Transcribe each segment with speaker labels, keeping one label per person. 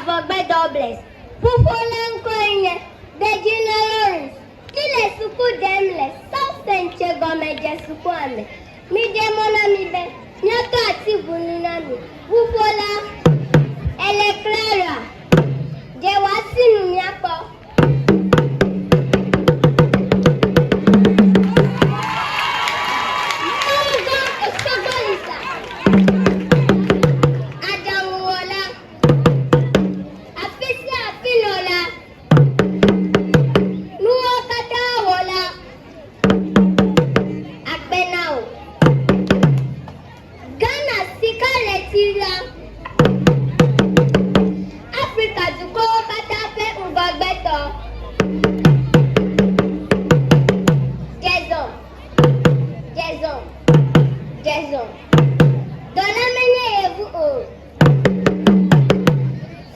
Speaker 1: avogbe dobles. Pufolan koine, de generals. Kile suku demle, South Senchi gomeje suku ame. Mi demona mi be, nyato ati bunina mi. Pufola, eleklara. Je wasinu miapo.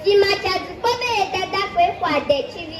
Speaker 1: Si ma chazu kobe eta da kwe kwa de chivi